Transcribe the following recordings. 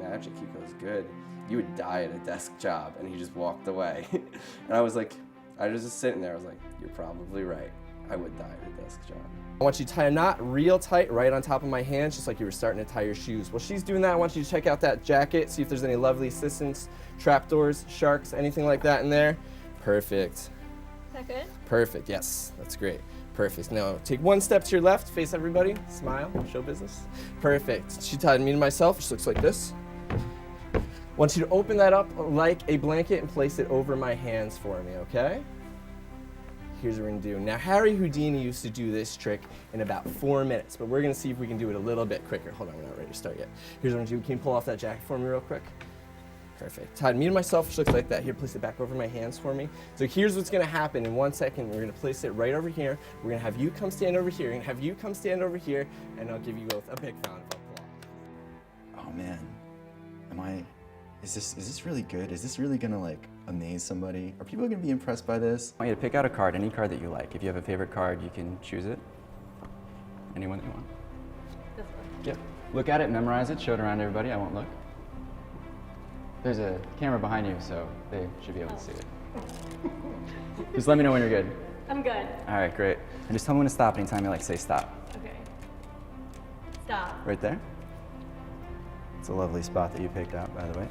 magic? He goes, good. You would die at a desk job. And he just walked away. And I was like, I was just sitting there. I was like, you're probably right. I would die at a desk job. I want you to tie a knot real tight right on top of my hands, just like you were starting to tie your shoes. While she's doing that, I want you to check out that jacket, see if there's any lovely assistants, trapdoors, sharks, anything like that in there. Perfect. Is that good? Perfect, yes, that's great. Perfect. Now take one step to your left, face everybody, smile, show business. Perfect. She tied me to myself, which looks like this. I want you to open that up like a blanket and place it over my hands for me, okay? Here's what we're gonna do. Now, Harry Houdini used to do this trick in about 4 minutes, but we're gonna see if we can do it a little bit quicker. Hold on, we're not ready to start yet. Here's what I'm gonna do. Can you pull off that jacket for me real quick? Perfect. Tied me to myself, which looks like that. Here, place it back over my hands for me. So here's what's gonna happen in 1 second. We're gonna place it right over here. We're gonna have you come stand over here, and have you come stand over here, and I'll give you both a big round of applause. Oh man, is this really good? Is this really gonna like amaze somebody? Are people gonna be impressed by this? I want you to pick out a card, any card that you like. If you have a favorite card, you can choose it. Anyone that you want. This one. Yep. Look at it, memorize it, show it around to everybody. I won't look. There's a camera behind you, so they should be able to see it. Just let me know when you're good. I'm good. All right, great. And just tell me when to stop anytime you like say stop. Okay. Stop. Right there. It's a lovely spot that you picked out, by the way.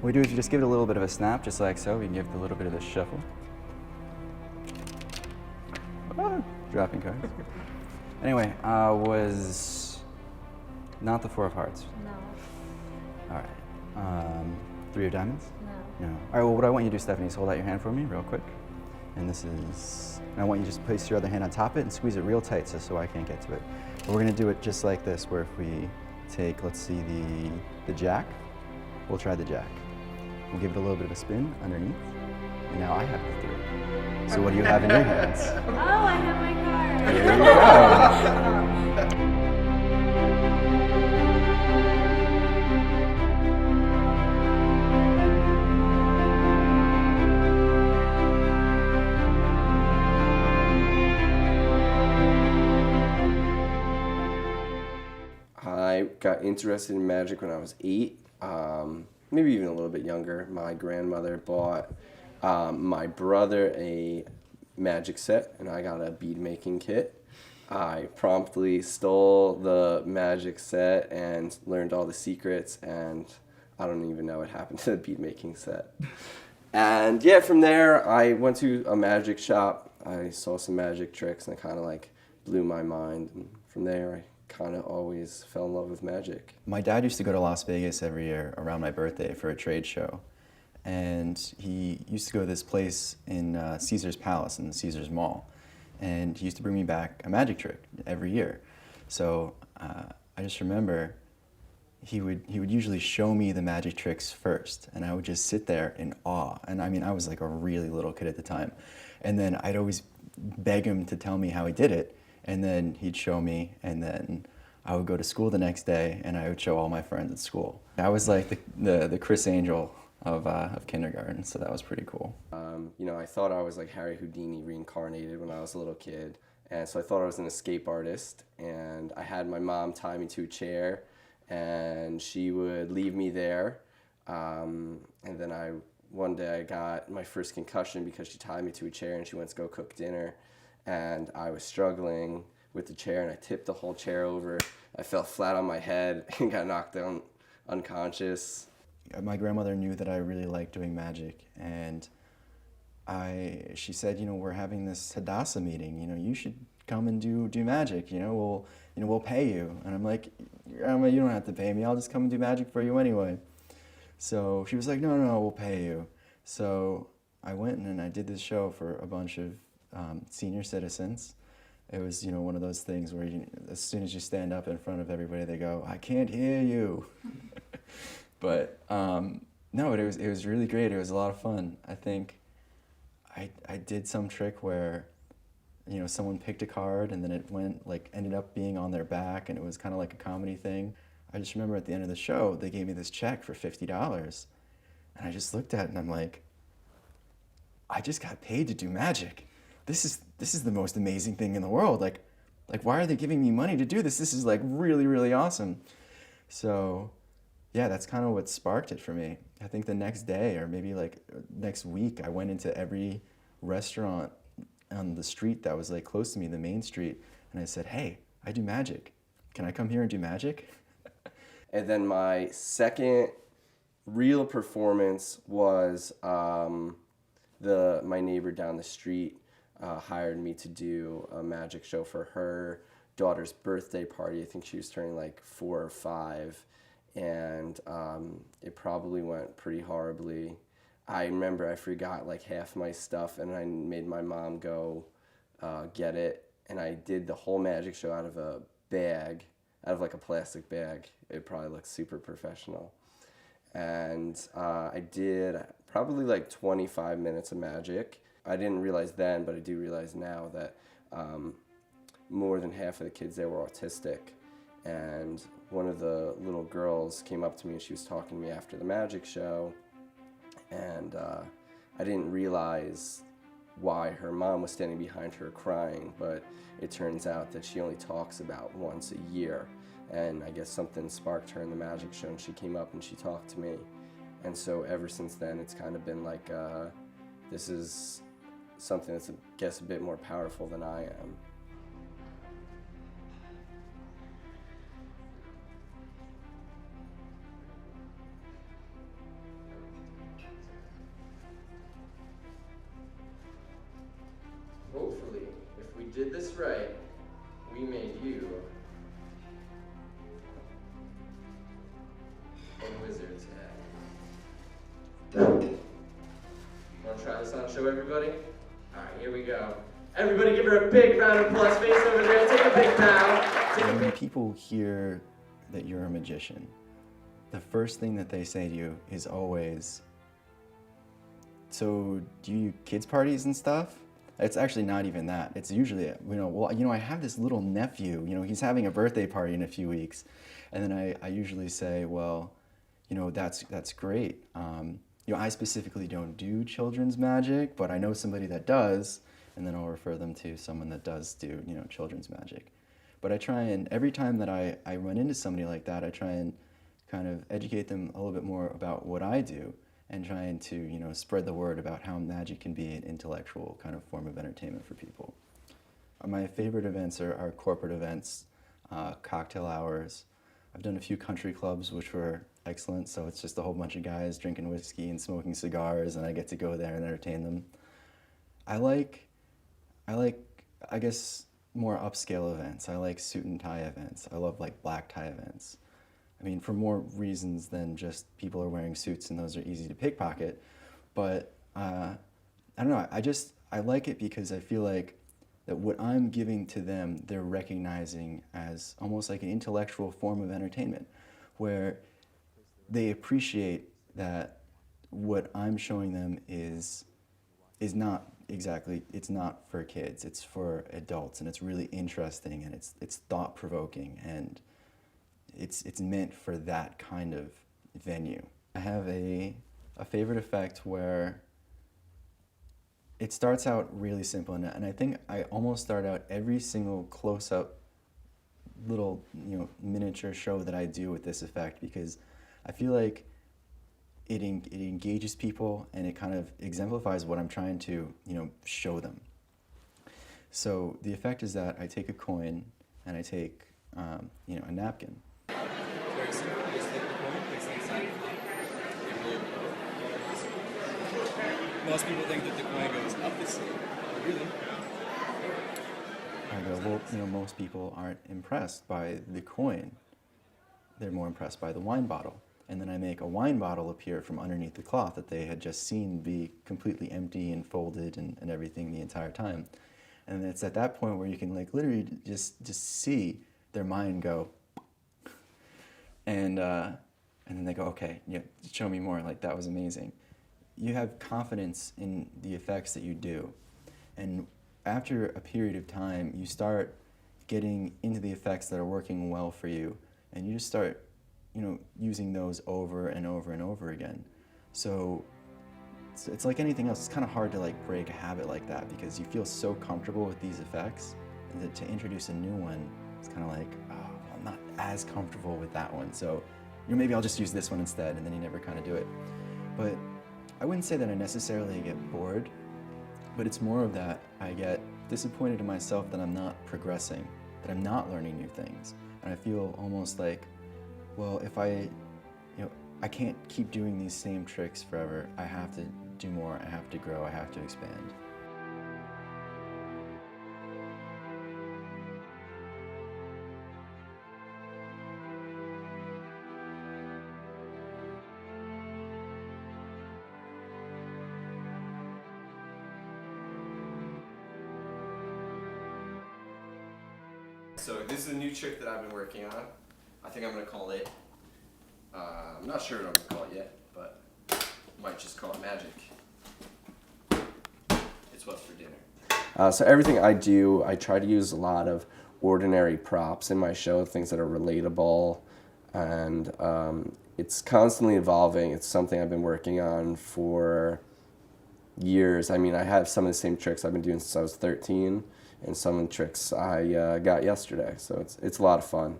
What we do is you just give it a little bit of a snap, just like so. We can give it a little bit of a shuffle. Ah, dropping cards. Anyway, was not the 4 of hearts. No. All right. 3 of diamonds? No. No. All right, well, what I want you to do, Stephanie, is hold out your hand for me real quick. And this is, and I want you to just place your other hand on top of it and squeeze it real tight so I can't get to it. But we're gonna do it just like this, where if we take, let's see, the jack, we'll try the jack. We'll give it a little bit of a spin underneath. And now I have the 3. So what do you have in your hands? Oh, I have my card. There you go. I got interested in magic when I was 8, maybe even a little bit younger. My grandmother bought my brother a magic set, and I got a bead making kit. I promptly stole the magic set and learned all the secrets, and I don't even know what happened to the bead making set. And yeah, from there I went to a magic shop. I saw some magic tricks, and it kind of like blew my mind. And from there I kind of always fell in love with magic. My dad used to go to Las Vegas every year around my birthday for a trade show. And he used to go to this place in Caesar's Palace in the Caesar's Mall. And he used to bring me back a magic trick every year. So I just remember he would usually show me the magic tricks first, and I would just sit there in awe. And I mean, I was like a really little kid at the time. And then I'd always beg him to tell me how he did it. And then he'd show me, and then I would go to school the next day, and I would show all my friends at school. I was like the Chris Angel of kindergarten, so that was pretty cool. You know, I thought I was like Harry Houdini reincarnated when I was a little kid, and so I thought I was an escape artist, and I had my mom tie me to a chair, and she would leave me there, and then one day I got my first concussion because she tied me to a chair and she went to go cook dinner. And I was struggling with the chair, and I tipped the whole chair over. I fell flat on my head and got knocked down unconscious. My grandmother knew that I really liked doing magic, and she said, you know, we're having this Hadassah meeting. You know, you should come and do magic. You know, we'll pay you. And I'm like, Grandma, you don't have to pay me. I'll just come and do magic for you anyway. So she was like, no, we'll pay you. So I went and I did this show for a bunch of senior citizens. It was, you know, one of those things where as soon as you stand up in front of everybody, they go, I can't hear you. But no, it was really great. It was a lot of fun. I think I did some trick where, you know, someone picked a card and then it ended up being on their back, and it was kind of like a comedy thing. I just remember at the end of the show, they gave me this check for $50. And I just looked at it and I'm like, I just got paid to do magic. This is the most amazing thing in the world. Like why are they giving me money to do this? This is like really, really awesome. So yeah, that's kind of what sparked it for me. I think the next day or maybe like next week, I went into every restaurant on the street that was like close to me, the main street, and I said, "Hey, I do magic. Can I come here and do magic?" And then my second real performance was my neighbor down the street hired me to do a magic show for her daughter's birthday party. I think she was turning like 4 or 5, and it probably went pretty horribly. I remember I forgot like half my stuff, and I made my mom go get it, and I did the whole magic show out of a bag, out of like a plastic bag. It probably looks super professional. And I did probably like 25 minutes of magic. I didn't realize then, but I do realize now that more than half of the kids there were autistic. And one of the little girls came up to me and she was talking to me after the magic show. And I didn't realize why her mom was standing behind her crying, but it turns out that she only talks about once a year. And I guess something sparked her in the magic show, and she came up and she talked to me. And so ever since then, it's kind of been like, this is something that's, I guess, a bit more powerful than I am. Hopefully, if we did this right, we made you a wizard's hat. Want to try this on? Show everybody? All right, here we go. Everybody give her a big round of applause. Face over there. Take a big bow. Take a When big... people hear that you're a magician, the first thing that they say to you is always, "So do you do kids parties and stuff?" It's actually not even that. It's usually, I have this little nephew, he's having a birthday party in a few weeks. And then I usually say, well, that's great. I specifically don't do children's magic, but I know somebody that does, and then I'll refer them to someone that does do, children's magic. But I try and, every time that I run into somebody like that, I try and kind of educate them a little bit more about what I do, and trying to, spread the word about how magic can be an intellectual kind of form of entertainment for people. My favorite events are corporate events, cocktail hours. I've done a few country clubs, which were excellent, so it's just a whole bunch of guys drinking whiskey and smoking cigars, and I get to go there and entertain them. I like, I guess, more upscale events. I like suit and tie events. I love like black tie events. I mean, for more reasons than just people are wearing suits and those are easy to pickpocket. But I don't know, I like it because I feel like that what I'm giving to them, they're recognizing as almost like an intellectual form of entertainment, where they appreciate that what I'm showing them is not exactly, it's not for kids, it's for adults, and it's really interesting, and it's thought-provoking, and it's meant for that kind of venue. I have a favorite effect where it starts out really simple, and I think I almost start out every single close-up little miniature show that I do with this effect, because I feel like it engages people and it kind of exemplifies what I'm trying to show them. So the effect is that I take a coin and I take a napkin. Very simple, just take the coin, place it inside of it. Most people think that the coin goes up the sleeve, but really. I go, well, most people aren't impressed by the coin. They're more impressed by the wine bottle. And then I make a wine bottle appear from underneath the cloth that they had just seen be completely empty and folded and everything the entire time. And it's at that point where you can literally just see their mind go, and then they go, okay, show me more, that was amazing. You have confidence in the effects that you do. And after a period of time, you start getting into the effects that are working well for you, and you just start using those over and over and over again. So it's like anything else. It's kind of hard to break a habit like that, because you feel so comfortable with these effects, and to introduce a new one, it's kind of like, oh, well, I'm not as comfortable with that one. So maybe I'll just use this one instead, and then you never kind of do it. But I wouldn't say that I necessarily get bored, but it's more of that I get disappointed in myself that I'm not progressing, that I'm not learning new things. And I feel almost like, well, if I can't keep doing these same tricks forever. I have to do more, I have to grow, I have to expand. So this is a new trick that I've been working on. I think I'm gonna call it, I'm not sure what I'm gonna call it yet, but I might just call it magic. It's what's for dinner. So everything I do, I try to use a lot of ordinary props in my show, things that are relatable, and it's constantly evolving. It's something I've been working on for years. I mean, I have some of the same tricks I've been doing since I was 13, and some of the tricks I got yesterday, so it's a lot of fun.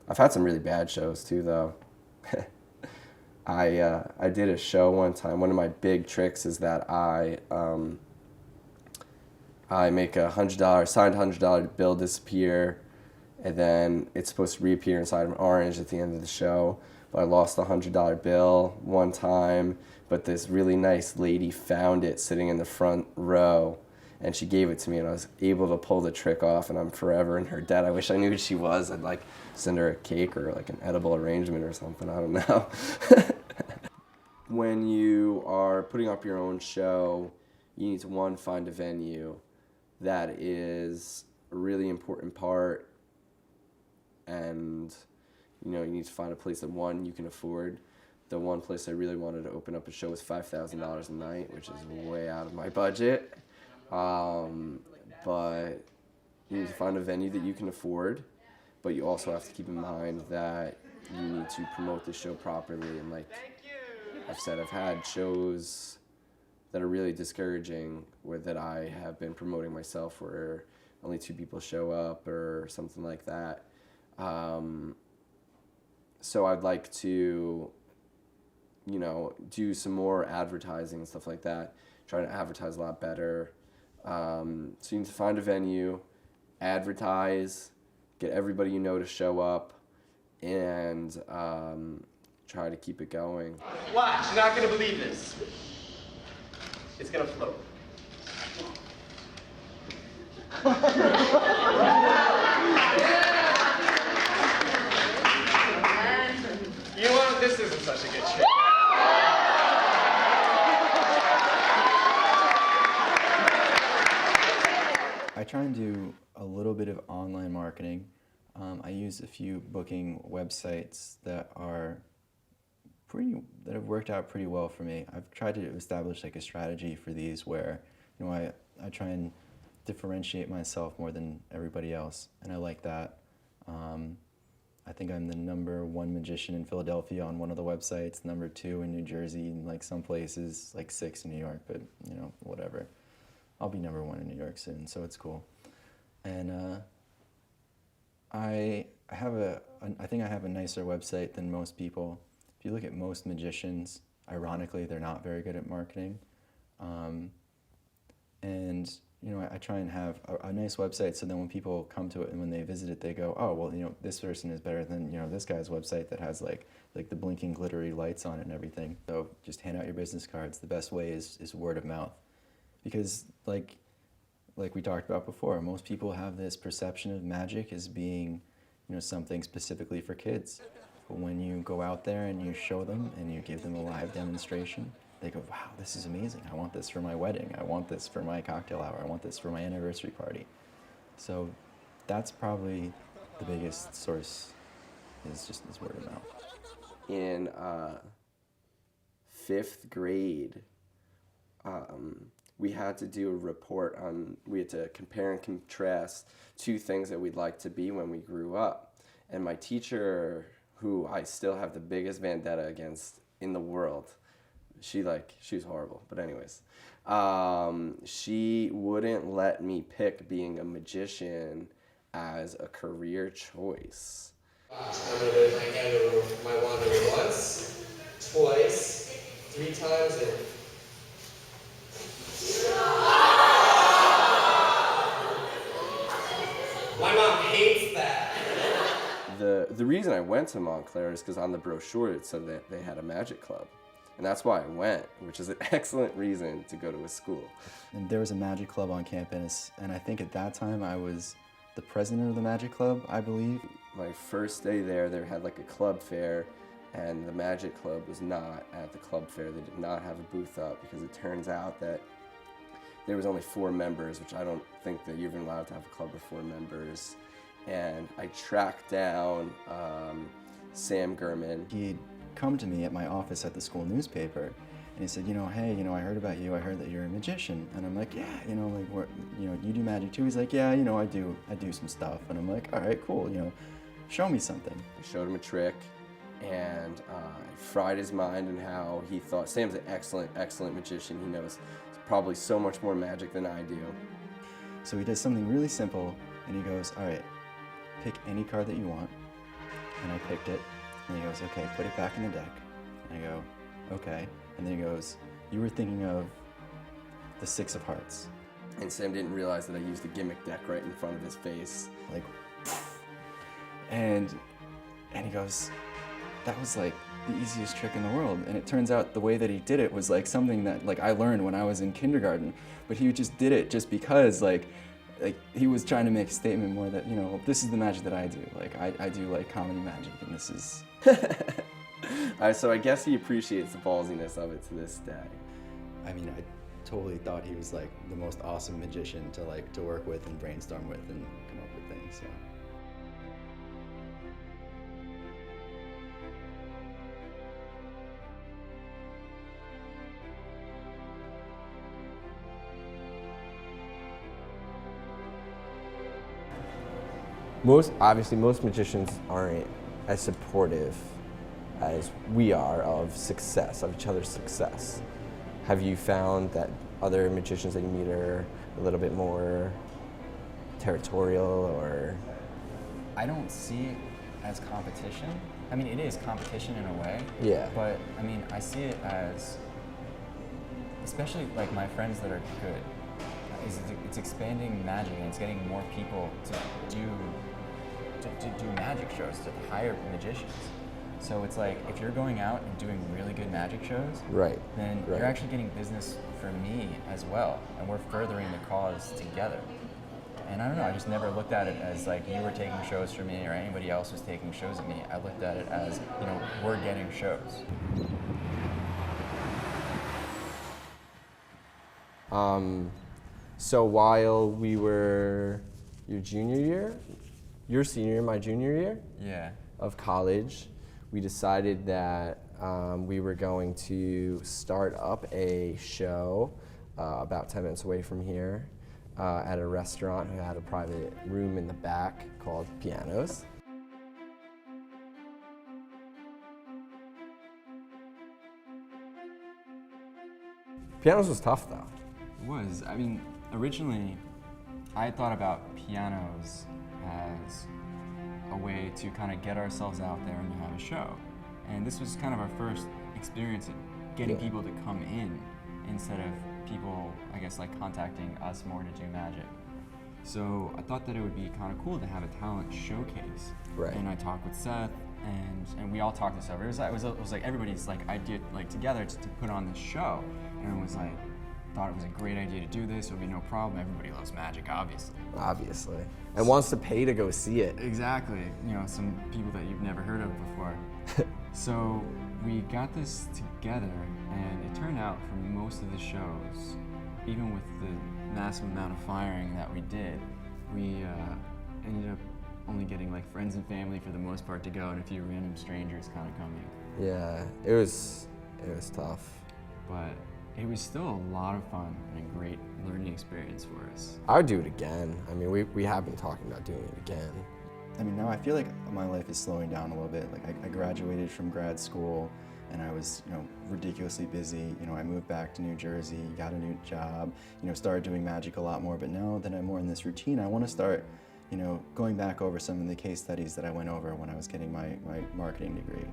I've had some really bad shows too, though. I did a show one time. One of my big tricks is that I make a signed $100 bill disappear, and then it's supposed to reappear inside of an orange at the end of the show. But I lost the $100 bill one time, but this really nice lady found it sitting in the front row, and she gave it to me, and I was able to pull the trick off, and I'm forever in her debt. I wish I knew who she was. I'd like send her a cake or like an edible arrangement or something. I don't know. When you are putting up your own show, you need to, find a venue. That is a really important part, and you need to find a place that you can afford. The one place I really wanted to open up a show was $5,000 a night, which is way out of my budget. But you need to find a venue that you can afford, but you also have to keep in mind that you need to promote the show properly. And like I've said, I've had shows that are really discouraging that I have been promoting myself where only 2 people show up or something like that. So I'd like to, do some more advertising and stuff like that, try to advertise a lot better. So you need to find a venue, advertise, get everybody you know to show up, and try to keep it going. Watch, you're not gonna believe this. It's gonna float. You know what? This isn't such a good trick. I try and do a little bit of online marketing. I use a few booking websites that have worked out pretty well for me. I've tried to establish like a strategy for these where I try and differentiate myself more than everybody else, and I like that. I think I'm the #1 magician in Philadelphia on one of the websites, #2 in New Jersey, and like some places, like 6 in New York, but whatever. I'll be #1 in New York soon, so it's cool. And I think I have a nicer website than most people. If you look at most magicians, ironically, they're not very good at marketing. I try and have a nice website so then when people come to it and when they visit it, they go, oh, well, this person is better than, this guy's website that has like the blinking glittery lights on it and everything. So just hand out your business cards. The best way is word of mouth. Because like we talked about before, most people have this perception of magic as being, something specifically for kids. But when you go out there and you show them and you give them a live demonstration, they go, wow, this is amazing. I want this for my wedding. I want this for my cocktail hour. I want this for my anniversary party. So that's probably the biggest source is word of mouth. In 5th grade, we had to do a report we had to compare and contrast 2 things that we'd like to be when we grew up. And my teacher, who I still have the biggest vendetta against in the world, she was horrible, but anyways, she wouldn't let me pick being a magician as a career choice. I'm going to move my hand over my wand over once, twice, 3 times, and my mom hates that. The reason I went to Montclair is because on the brochure it said that they had a magic club. And that's why I went, which is an excellent reason to go to a school. And there was a magic club on campus, and I think at that time I was the president of the magic club, I believe. My first day there, they had like a club fair, and the magic club was not at the club fair. They did not have a booth up because it turns out that there was only 4 members, which I don't think that you're even allowed to have a club of 4 members. And I tracked down Sam Gurman. He'd come to me at my office at the school newspaper, and he said, hey, I heard about you. I heard that you're a magician. And I'm like, yeah, you do magic too? He's like, yeah, I do some stuff. And I'm like, all right, cool, show me something. I showed him a trick, and I fried his mind and how he thought. Sam's an excellent, excellent magician. He knows probably so much more magic than I do. So he does something really simple, and he goes, all right, pick any card that you want. And I picked it, and he goes, okay, put it back in the deck. And I go, okay. And then he goes, you were thinking of the 6 of hearts. And Sam didn't realize that I used a gimmick deck right in front of his face. Like, and he goes, that was like the easiest trick in the world. And it turns out the way that he did it was like something that like I learned when I was in kindergarten, but he just did it just because like he was trying to make a statement more that, this is the magic that I do. Like I do like comedy magic, and this is. So I guess he appreciates the ballsiness of it to this day. I mean, I totally thought he was like the most awesome magician to work with and brainstorm with and come up with things. So. Obviously, most magicians aren't as supportive as we are of success, of each other's success. Have you found that other magicians that you meet are a little bit more territorial, or? I don't see it as competition. I mean, it is competition in a way. Yeah. But I mean, I see it as, especially like my friends that are good, it's expanding magic, and it's getting more people to do magic shows, to hire magicians. So it's like, if you're going out and doing really good magic shows, Right. then Right. you're actually getting business for me as well, and we're furthering the cause together. And I don't know, I just never looked at it as like you were taking shows for me or anybody else was taking shows at me. I looked at it as, we're getting shows. So while we were your junior year, your senior year, my junior year Yeah. of college, we decided that we were going to start up a show about 10 minutes away from here at a restaurant who had a private room in the back called Pianos. Pianos was tough though. It was. I mean, originally, I thought about pianos as a way to kind of get ourselves out there and to have a show. And this was kind of our first experience in getting Yeah. people to come in instead of people, I guess, like contacting us more to do magic. So I thought that it would be kind of cool to have a talent showcase. Right. And I talked with Seth, and we all talked this over. It was like everybody's like idea like together to put on this show, and it was like thought it was a great idea to do this. It would be no problem. Everybody loves magic, obviously. Obviously. And wants to pay to go see it. Exactly. Some people that you've never heard of before. So we got this together, and it turned out for most of the shows, even with the massive amount of firing that we did, we ended up only getting like friends and family for the most part to go, and a few random strangers kind of coming. Yeah, it was tough. But it was still a lot of fun and a great learning experience for us. I would do it again. I mean, we have been talking about doing it again. I mean, now I feel like my life is slowing down a little bit. Like I graduated from grad school, and I was, ridiculously busy. I moved back to New Jersey, got a new job, started doing magic a lot more. But now that I'm more in this routine, I want to start, you know, going back over some of the case studies that I went over when I was getting my marketing degree.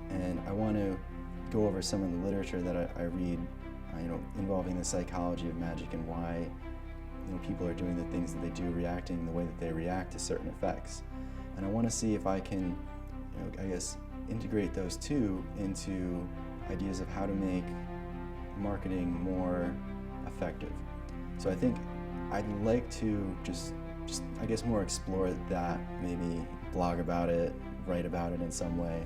And I want to go over some of the literature that I read, you know, involving the psychology of magic and why, you know, people are doing the things that they do, reacting the way that they react to certain effects. And I want to see if I can, you know, I guess, integrate those two into ideas of how to make marketing more effective. So I think I'd like to just I guess more explore that, maybe blog about it, write about it in some way.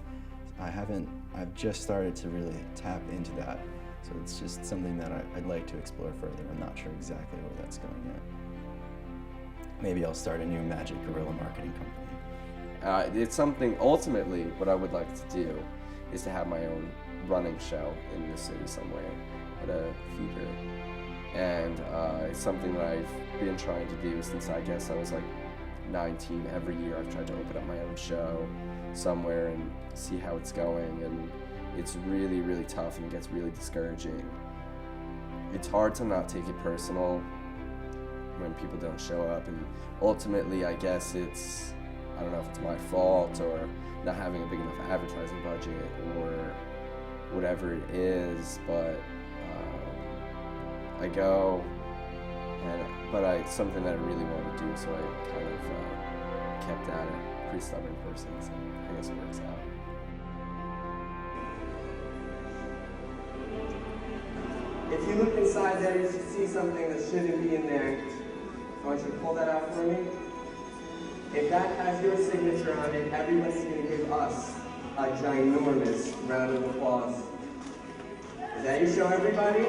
I've just started to really tap into that. So it's just something that I'd like to explore further. I'm not sure exactly where that's going yet. Maybe I'll start a new magic guerrilla marketing company. It's something, ultimately, what I would like to do is to have my own running show in the city somewhere at a theater. And it's something that I've been trying to do since I guess I was like 19. Every year I've tried to open up my own show somewhere and see how it's going. And it's really, really tough and it gets really discouraging. It's hard to not take it personal when people don't show up. And ultimately, I guess it's, I don't know if it's my fault or not having a big enough advertising budget or whatever it is, but I go, but it's something that I really want to do, so I kind of kept at it. Pretty stubborn person, so I guess it works out. If you look inside there, you should see something that shouldn't be in there. I want you to pull that out for me. If that has your signature on it, everybody's going to give us a ginormous round of applause. Is that your show, everybody?